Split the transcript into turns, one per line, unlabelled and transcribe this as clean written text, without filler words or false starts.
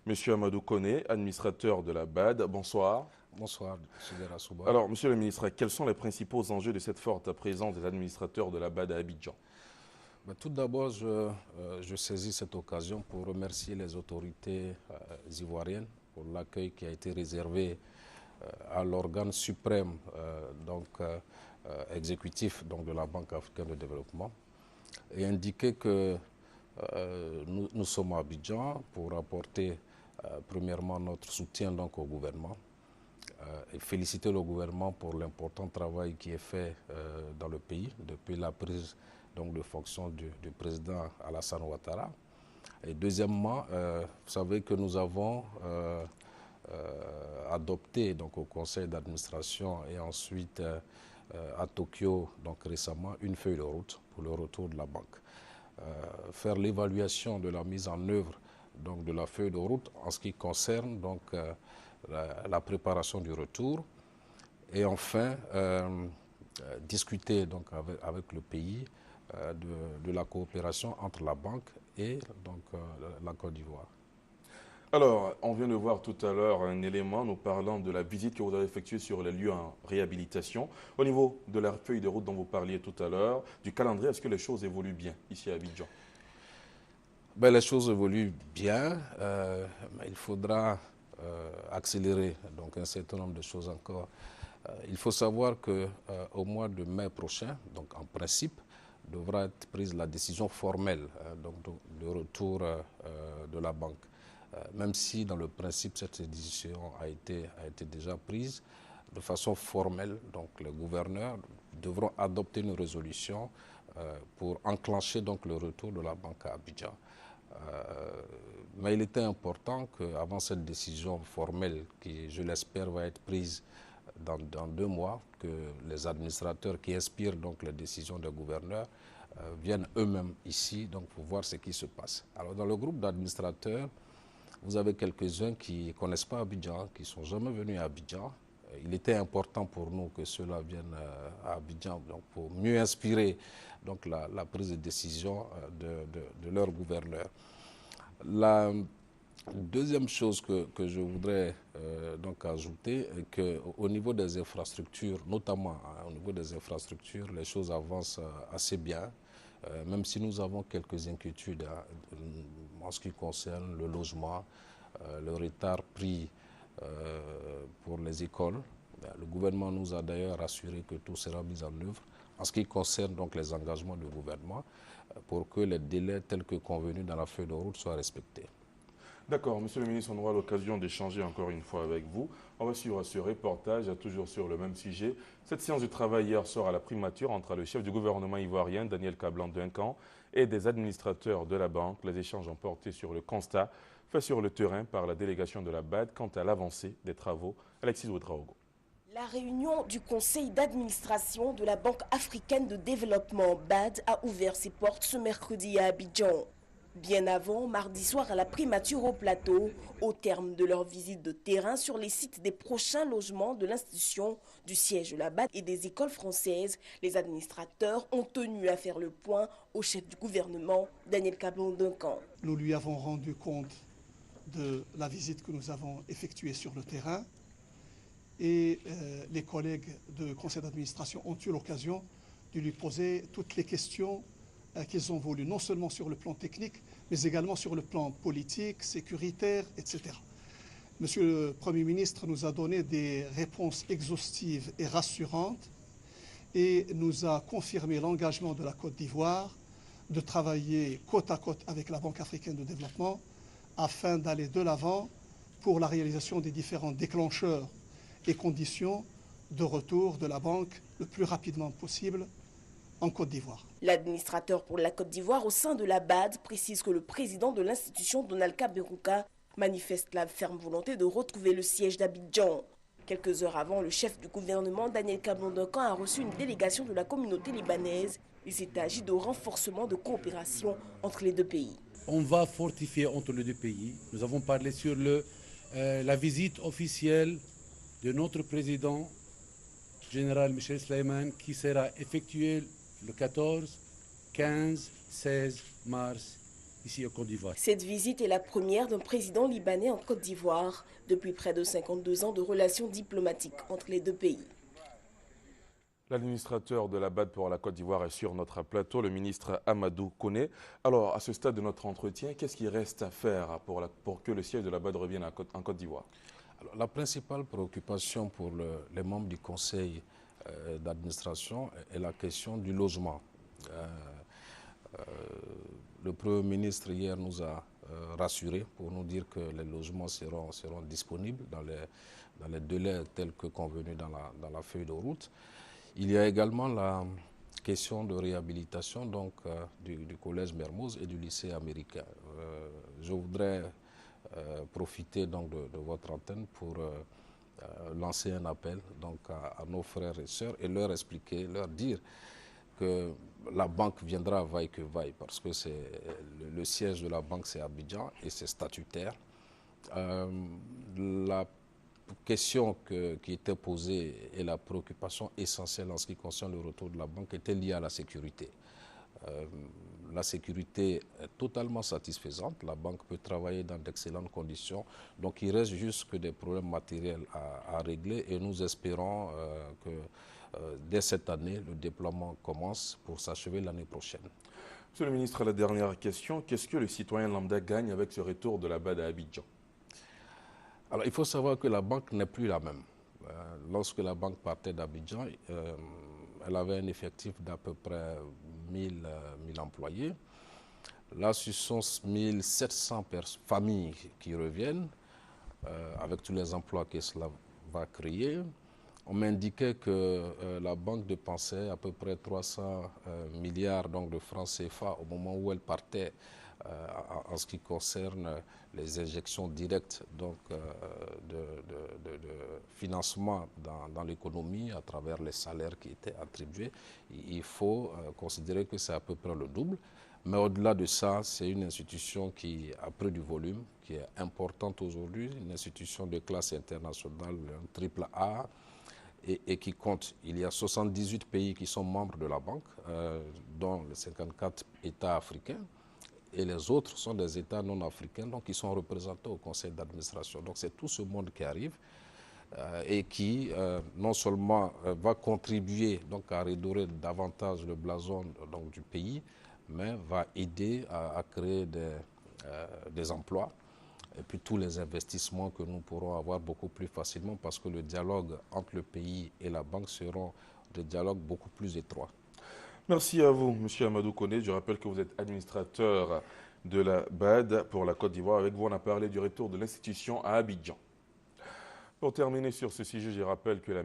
Monsieur Amadou Koné, administrateur de la BAD, bonsoir.
Bonsoir, M. Rassouba.
Alors, monsieur le ministre, quels sont les principaux enjeux de cette forte présence des administrateurs de la BAD à Abidjan?
Tout d'abord, je saisis cette occasion pour remercier les autorités ivoiriennes pour l'accueil qui a été réservé à l'organe suprême exécutif de la Banque africaine de développement et indiquer que nous sommes à Abidjan pour apporter premièrement notre soutien au gouvernement et féliciter le gouvernement pour l'important travail qui est fait dans le pays depuis la prise de fonction du président Alassane Ouattara. Et deuxièmement, vous savez que nous avons adopté au conseil d'administration et ensuite à Tokyo récemment une feuille de route pour le retour de la banque. Faire l'évaluation de la mise en œuvre de la feuille de route en ce qui concerne la préparation du retour et enfin discuter avec le pays de la coopération entre la banque et la Côte d'Ivoire.
Alors, on vient de voir tout à l'heure un élément nous parlant de la visite que vous avez effectuée sur les lieux en réhabilitation. Au niveau de la feuille de route dont vous parliez tout à l'heure, du calendrier, est-ce que les choses évoluent bien ici à Abidjan?
Les choses évoluent bien, mais il faudra accélérer un certain nombre de choses encore. Il faut savoir qu'au mois de mai prochain, en principe, devra être prise la décision formelle de retour de la banque. Même si dans le principe cette décision a été déjà prise de façon formelle, les gouverneurs devront adopter une résolution pour enclencher le retour de la banque à Abidjan. Mais il était important qu'avant cette décision formelle, qui je l'espère va être prise dans 2 mois, que les administrateurs qui inspirent les décisions des gouverneurs viennent eux-mêmes ici pour voir ce qui se passe. Alors dans le groupe d'administrateurs, vous avez quelques-uns qui ne connaissent pas Abidjan, qui ne sont jamais venus à Abidjan. Il était important pour nous que ceux-là viennent à Abidjan pour mieux inspirer la prise de décision de leur gouverneur. La deuxième chose que je voudrais ajouter est qu'au niveau des infrastructures, notamment au niveau des infrastructures, les choses avancent assez bien. Même si nous avons quelques inquiétudes en ce qui concerne le logement, le retard pris pour les écoles. Le gouvernement nous a d'ailleurs assuré que tout sera mis en œuvre en ce qui concerne les engagements du gouvernement pour que les délais tels que convenus dans la feuille de route soient respectés.
D'accord, monsieur le ministre, on aura l'occasion d'échanger encore une fois avec vous. On va suivre ce reportage, toujours sur le même sujet. Cette séance de travail hier soir à la primature entre le chef du gouvernement ivoirien, Daniel Kablan-Duncan, et des administrateurs de la banque. Les échanges ont porté sur le constat fait sur le terrain par la délégation de la BAD quant à l'avancée des travaux. Alexis Ouedraogo.
La réunion du conseil d'administration de la Banque africaine de développement BAD a ouvert ses portes ce mercredi à Abidjan. Bien avant, mardi soir à la primature au plateau, au terme de leur visite de terrain sur les sites des prochains logements de l'institution, du siège de la BAD et des écoles françaises, les administrateurs ont tenu à faire le point au chef du gouvernement, Daniel Kablan-Duncan.
Nous lui avons rendu compte de la visite que nous avons effectuée sur le terrain et les collègues du conseil d'administration ont eu l'occasion de lui poser toutes les questions qu'ils ont voulu, non seulement sur le plan technique, mais également sur le plan politique, sécuritaire, etc. Monsieur le Premier ministre nous a donné des réponses exhaustives et rassurantes et nous a confirmé l'engagement de la Côte d'Ivoire de travailler côte à côte avec la Banque africaine de développement afin d'aller de l'avant pour la réalisation des différents déclencheurs et conditions de retour de la banque le plus rapidement possible en Côte d'Ivoire.
L'administrateur pour la Côte d'Ivoire au sein de la BAD précise que le président de l'institution, Donald Kaberuka, manifeste la ferme volonté de retrouver le siège d'Abidjan. Quelques heures avant, le chef du gouvernement, Daniel Kablan-Duncan, a reçu une délégation de la communauté libanaise. Il s'est agi de renforcement de coopération entre les deux pays.
On va fortifier entre les deux pays. Nous avons parlé sur la visite officielle de notre président, général Michel Sleiman, qui sera effectuée le 14, 15, 16 mars ici en Côte d'Ivoire.
Cette visite est la première d'un président libanais en Côte d'Ivoire depuis près de 52 ans de relations diplomatiques entre les deux pays.
L'administrateur de la BAD pour la Côte d'Ivoire est sur notre plateau, le ministre Amadou Koné. Alors, à ce stade de notre entretien, qu'est-ce qu'il reste à faire pour que le siège de la BAD revienne en Côte d'Ivoire?
La principale préoccupation pour les membres du conseil d'administration est la question du logement. Le Premier ministre hier nous a rassurés pour nous dire que les logements seront disponibles dans les délais tels que convenus dans la feuille de route. Il y a également la question de réhabilitation donc, du collège Mermoz et du lycée américain. Je voudrais profiter donc, de votre antenne pour lancer un appel donc, à nos frères et sœurs et leur expliquer, leur dire que la banque viendra vaille que vaille parce que le siège de la banque c'est Abidjan et c'est statutaire. La question qui était posée et la préoccupation essentielle en ce qui concerne le retour de la banque était liée à la sécurité. La sécurité est totalement satisfaisante, la banque peut travailler dans d'excellentes conditions, donc il reste juste que des problèmes matériels à régler et nous espérons que dès cette année, le déploiement commence pour s'achever l'année prochaine.
Monsieur le ministre, la dernière question, qu'est-ce que le citoyen lambda gagne avec ce retour de la BAD à Abidjan?
Alors, il faut savoir que la banque n'est plus la même. Lorsque la banque partait d'Abidjan, elle avait un effectif d'à peu près 1000 employés. Là, ce sont 1700 familles qui reviennent, avec tous les emplois que cela va créer. On m'indiquait que la banque dépensait à peu près 300 milliards donc, de francs CFA au moment où elle partait en ce qui concerne les injections directes donc, de financement dans l'économie à travers les salaires qui étaient attribués. Il faut considérer que c'est à peu près le double. Mais au-delà de ça, c'est une institution qui a pris du volume, qui est importante aujourd'hui, une institution de classe internationale, un triple A, et qui compte. Il y a 78 pays qui sont membres de la banque, dont les 54 États africains. Et les autres sont des États non africains, donc qui sont représentés au conseil d'administration. Donc c'est tout ce monde qui arrive et qui non seulement va contribuer donc, à redorer davantage le blason donc, du pays, mais va aider à créer des emplois et puis tous les investissements que nous pourrons avoir beaucoup plus facilement parce que le dialogue entre le pays et la banque seront des dialogues beaucoup plus étroits.
Merci à vous, M. Amadou Koné. Je rappelle que vous êtes administrateur de la BAD pour la Côte d'Ivoire. Avec vous, on a parlé du retour de l'institution à Abidjan. Pour terminer sur ce sujet, je rappelle que la